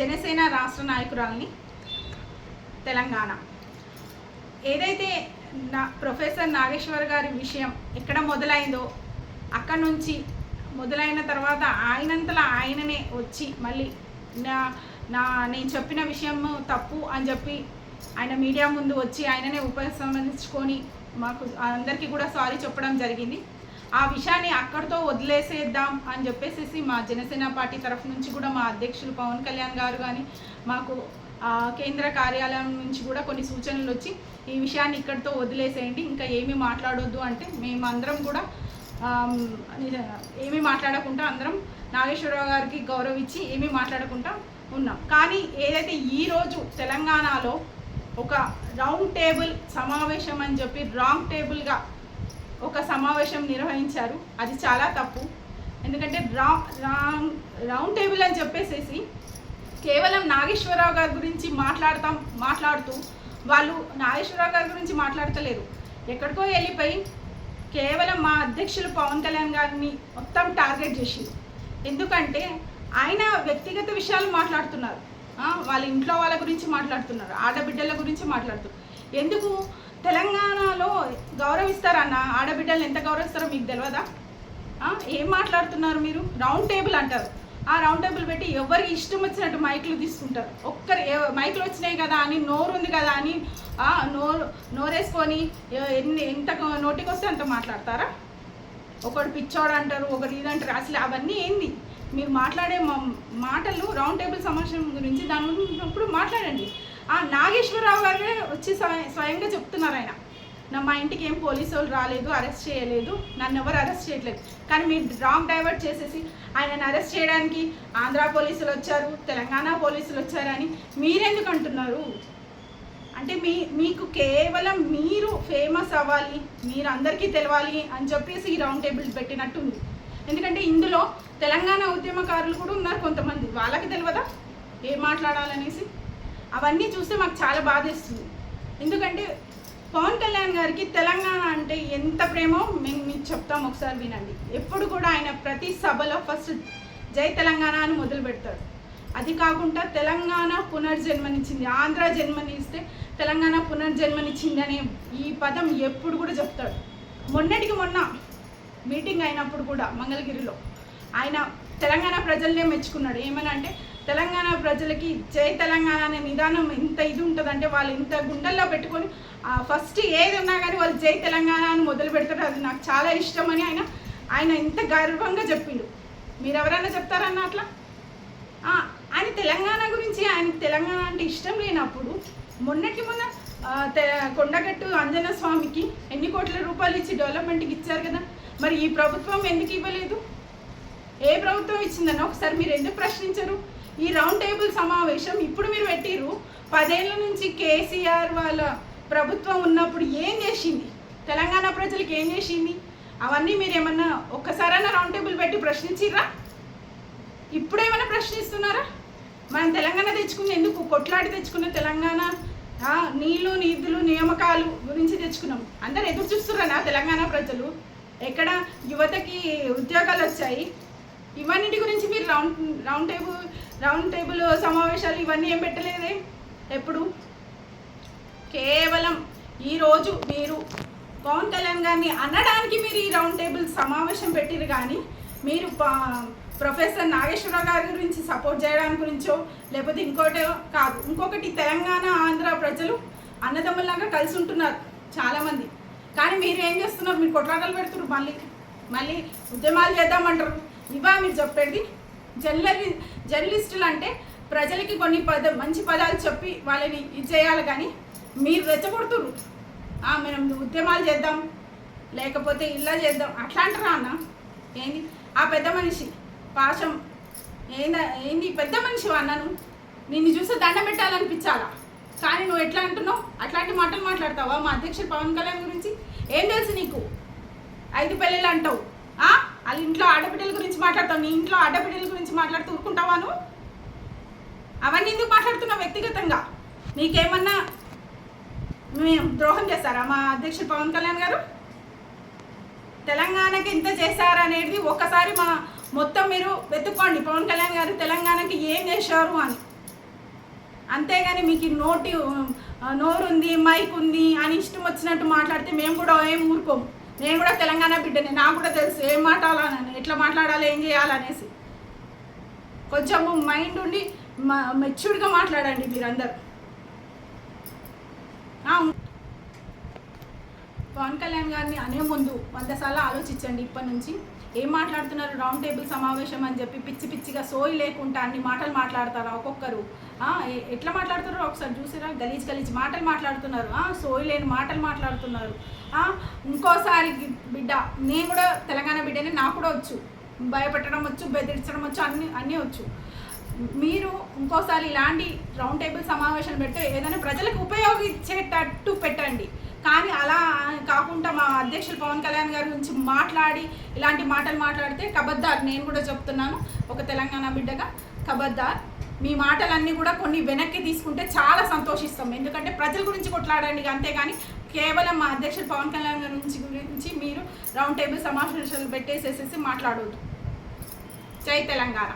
జనసేన రాష్ట్ర నాయకురాల్ని. తెలంగాణ ఏదైతే ప్రొఫెసర్ నాగేశ్వర్ గారి విషయం ఎక్కడ మొదలైందో అక్కడి నుంచి మొదలైన తర్వాత ఆయనంతలా ఆయననే వచ్చి మళ్ళీ నేను చెప్పిన విషయం తప్పు అని చెప్పి ఆయన మీడియా ముందు వచ్చి ఆయననే ఉపసంహరించుకొని మాకు అందరికీ కూడా సారీ చెప్పడం జరిగింది. ఆ విషయాన్ని అక్కడితో వదిలేసేద్దాం అని చెప్పేసి మా జనసేన పార్టీ తరఫు నుంచి కూడా మా అధ్యక్షులు పవన్ కళ్యాణ్ గారు కానీ మాకు కేంద్ర కార్యాలయం నుంచి కూడా కొన్ని సూచనలు వచ్చి ఈ విషయాన్ని ఇక్కడితో వదిలేసేయండి, ఇంకా ఏమీ మాట్లాడొద్దు అంటే మేమందరం కూడా ఏమీ మాట్లాడకుండా అందరం నాగేశ్వరరావు గారికి గౌరవించి ఏమీ మాట్లాడకుండా ఉన్నాం. కానీ ఏదైతే ఈరోజు తెలంగాణలో ఒక రౌండ్ టేబుల్ సమావేశం అని చెప్పి రాంగ్ టేబుల్గా ఒక సమావేశం నిర్వహించారు, అది చాలా తప్పు. ఎందుకంటే రౌండ్ టేబుల్ అని చెప్పేసేసి కేవలం నాగేశ్వరరావు గారి గురించి మాట్లాడుతూ వాళ్ళు నాగేశ్వరరావు గారి గురించి మాట్లాడతలేరు, ఎక్కడికో వెళ్ళిపోయి కేవలం మా అధ్యక్షులు పవన్ కళ్యాణ్ గారిని మొత్తం టార్గెట్ చేసి, ఎందుకంటే ఆయన వ్యక్తిగత విషయాలు మాట్లాడుతున్నారు, వాళ్ళ ఇంట్లో వాళ్ళ గురించి మాట్లాడుతున్నారు, ఆడబిడ్డల గురించి మాట్లాడుతున్నారు. ఎందుకు తెలంగాణలో గౌరవిస్తారన్న ఆడబిడ్డలను ఎంత గౌరవిస్తారో మీకు తెలియదా? ఏం మాట్లాడుతున్నారు మీరు? రౌండ్ టేబుల్ అంటారు, ఆ రౌండ్ టేబుల్ పెట్టి ఎవరికి ఇష్టం వచ్చినట్టు మైకులు తీసుకుంటారు. మైకులు వచ్చినాయి కదా అని, నోరు ఉంది కదా అని నోరేసుకొని ఎంత నోటికి వస్తే అంత మాట్లాడతారా? ఒకడు పిచ్చోడు అంటారు, ఒకటి ఇదంటారు. అసలు అవన్నీ ఏంది? మీరు మాట్లాడే మాటలు రౌండ్ టేబుల్ సమావేశం గురించి దాని గురించి మాట్లాడండి. నాగేశ్వరరావు గారే వచ్చి స్వయంగా చెప్తున్నారు, ఆయన మా ఇంటికి ఏం పోలీసు వాళ్ళు రాలేదు, అరెస్ట్ చేయలేదు, నన్ను ఎవరు అరెస్ట్ చేయట్లేదు. కానీ మీరు రాంగ్ డైవర్ట్ చేసేసి ఆయనను అరెస్ట్ చేయడానికి ఆంధ్ర పోలీసులు వచ్చారు, తెలంగాణ పోలీసులు వచ్చారని మీరెందుకు అంటున్నారు? అంటే మీకు కేవలం మీరు ఫేమస్ అవ్వాలి, మీరు అందరికీ తెలవాలి అని చెప్పేసి ఈ రౌండ్ టేబుల్ పెట్టినట్టుంది. ఎందుకంటే ఇందులో తెలంగాణ ఉద్యమకారులు కూడా ఉన్నారు కొంతమంది, వాళ్ళకి తెలియదా ఏం మాట్లాడాలనేసి? అవన్నీ చూస్తే మాకు చాలా బాధేస్తుంది. ఎందుకంటే పవన్ కళ్యాణ్ గారికి తెలంగాణ అంటే ఎంత ప్రేమో మేము మీకు చెప్తాం, ఒకసారి వినండి. ఎప్పుడు కూడా ఆయన ప్రతి సభలో ఫస్ట్ జై తెలంగాణ అని మొదలు పెడతాడు. అది కాకుండా తెలంగాణ పునర్జన్మనిచ్చింది, ఆంధ్ర జన్మనిస్తే తెలంగాణ పునర్జన్మనిచ్చింది అనే ఈ పదం ఎప్పుడు కూడా చెప్తాడు. మొన్నటికి మొన్న మీటింగ్ అయినప్పుడు కూడా మంగళగిరిలో ఆయన తెలంగాణ ప్రజలనే మెచ్చుకున్నాడు. ఏమని అంటే తెలంగాణ ప్రజలకి జై తెలంగాణ అనే నిదానం ఎంత ఇది ఉంటుందంటే వాళ్ళు ఇంత గుండెల్లో పెట్టుకొని ఫస్ట్ ఏది ఉన్నా కానీ వాళ్ళు జై తెలంగాణ అని మొదలు పెడతారు. అది నాకు చాలా ఇష్టమని ఆయన ఇంత గర్వంగా చెప్పిండు. మీరు ఎవరైనా చెప్తారన్న అట్లా? ఆయన తెలంగాణ గురించి, ఆయనకి తెలంగాణ అంటే ఇష్టం లేనప్పుడు మొన్న కొండగట్టు ఆంజనేయ స్వామికి ఎన్ని కోట్ల రూపాయలు ఇచ్చి డెవలప్మెంట్కి ఇచ్చారు కదా, మరి ఈ ప్రభుత్వం ఎందుకు ఇవ్వలేదు? ఏ ప్రభుత్వం ఇచ్చిందని ఒకసారి మీరు ఎందుకు ప్రశ్నించరు? ఈ రౌండ్ టేబుల్ సమావేశం ఇప్పుడు మీరు పెట్టిరు, 10 ఏళ్ళ నుంచి కేసీఆర్ వాళ్ళ ప్రభుత్వం ఉన్నప్పుడు ఏం చేసింది, తెలంగాణ ప్రజలకు ఏం చేసింది, అవన్నీ మీరు ఏమన్నా ఒక్కసారైనా రౌండ్ టేబుల్ పెట్టి ప్రశ్నించిర్రా? ఇప్పుడేమైనా ప్రశ్నిస్తున్నారా? మనం తెలంగాణ తెచ్చుకుంది ఎందుకు? కొట్లాడి తెచ్చుకున్న తెలంగాణ నీళ్లు నిధులు నియామకాలు గురించి తెచ్చుకున్నాం. అందరు ఎదురు చూస్తున్నారా తెలంగాణ ప్రజలు? ఎక్కడ యువతకి ఉద్యోగాలు వచ్చాయి? ఇవన్నిటి గురించి మీరు రౌండ్ టేబుల్ సమావేశాలు ఇవన్నీ ఏం పెట్టలేదే ఎప్పుడు? కేవలం ఈరోజు మీరు పవన్ కళ్యాణ్ గారిని అనడానికి మీరు ఈ రౌండ్ టేబుల్ సమావేశం పెట్టిరు, కానీ మీరు ప్రొఫెసర్ నాగేశ్వరరావు గారి గురించి సపోర్ట్ చేయడానికి గురించో లేకపోతే ఇంకోటో కాదు. ఇంకొకటి, తెలంగాణ ఆంధ్ర ప్రజలు అన్నదమ్ములాగా కలిసి ఉంటున్నారు చాలామంది, కానీ మీరు ఏం చేస్తున్నారు? మీరు కొట్లాటలు పెడుతున్నారు, మళ్ళీ ఉద్యమాలు చేద్దామంటారు. ఇవా మీరు చెప్పేది? జర్నలిస్టులు అంటే ప్రజలకి కొన్ని మంచి పదాలు చెప్పి వాళ్ళని ఇది చేయాలి, కానీ మీరు రెచ్చగొడుతున్నారు. మనం ఉద్యమాలు చేద్దాం లేకపోతే ఇలా చేద్దాం అట్లా అంటారా అన్న? ఏంది ఆ పెద్ద మనిషి పాశం? ఏంది పెద్ద మనిషి అన్నను? నిన్ను చూస్తే దండం పెట్టాలనిపించాలా? కానీ నువ్వు ఎట్లా అంటున్నావు? అట్లాంటి మాటలు మాట్లాడతావా మా అధ్యక్షుడు పవన్ కళ్యాణ్ గురించి? ఏం తెలుసు నీకు? 5 పెళ్ళిళ్ళు అంటావు, వాళ్ళ ఇంట్లో ఆడబిడ్డల గురించి మాట్లాడతావు, నీ ఇంట్లో ఆడబిడ్డల గురించి మాట్లాడుతూ ఊరుకుంటావా నువ్వు? అవన్నీ ఎందుకు మాట్లాడుతున్నావు వ్యక్తిగతంగా? నీకేమన్నా మేము ద్రోహం చేస్తారా మా అధ్యక్షుడు పవన్ కళ్యాణ్ గారు? తెలంగాణకి ఎంత చేశారనేది ఒకసారి మొత్తం మీరు వెతుక్కోండి. పవన్ కళ్యాణ్ గారు తెలంగాణకి ఏం చేశారు అని అంతేగాని మీకు నోరు ఉంది, మైక్ ఉంది అని ఇష్టం వచ్చినట్టు మాట్లాడితే మేము కూడా ఏం ఊరుకోము. నేను కూడా తెలంగాణ బిడ్డనే, నాకు కూడా తెలుసు ఏం మాట్లాడాలని, ఎట్లా మాట్లాడాలి, ఏం చేయాలనేసి. కొంచెము మైండ్ ఉండి మెచ్యూర్డ్గా మాట్లాడండి మీరందరూ. పవన్ కళ్యాణ్ గారిని అనే ముందు 100 సార్లు ఆలోచించండి. ఇప్పటి నుంచి ఏం మాట్లాడుతున్నారు, రౌండ్ టేబుల్ సమావేశం అని చెప్పి పిచ్చి పిచ్చిగా సోయి లేకుండా అన్ని మాటలు మాట్లాడతారా ఒక్కొక్కరు? ఎట్లా మాట్లాడుతున్నారో ఒకసారి చూసారా? గలీజ్ మాటలు మాట్లాడుతున్నారు, సోయి లేని మాటలు మాట్లాడుతున్నారు. ఇంకోసారి బిడ్డ, నేను కూడా తెలంగాణ బిడ్డని, నాకు కూడా వచ్చు, భయపెట్టడం వచ్చు, బెదిరించడం వచ్చు, అన్నీ వచ్చు. మీరు ఇంకోసారి ఇలాంటి రౌండ్ టేబుల్ సమావేశం పెడితే ఏదైనా ప్రజలకు ఉపయోగించేటట్టు పెట్టండి. కానీ అలా కాకుండా మా అధ్యక్షులు పవన్ కళ్యాణ్ గారి గురించి మాట్లాడి ఇలాంటి మాటలు మాట్లాడితే కబద్దార్. నేను కూడా చెప్తున్నాను ఒక తెలంగాణ బిడ్డగా, కబద్దార్. మీ మాటలన్నీ కూడా కొన్ని వెనక్కి తీసుకుంటే చాలా సంతోషిస్తాం. ఎందుకంటే ప్రజల గురించి కొట్లాడండి, అంతేగాని కేవలం మా అధ్యక్షులు పవన్ కళ్యాణ్ గారి గురించి మీరు రౌండ్ టేబుల్ సమావేశాలు పెట్టేసేసేసి మాట్లాడవద్దు. జై తెలంగాణ.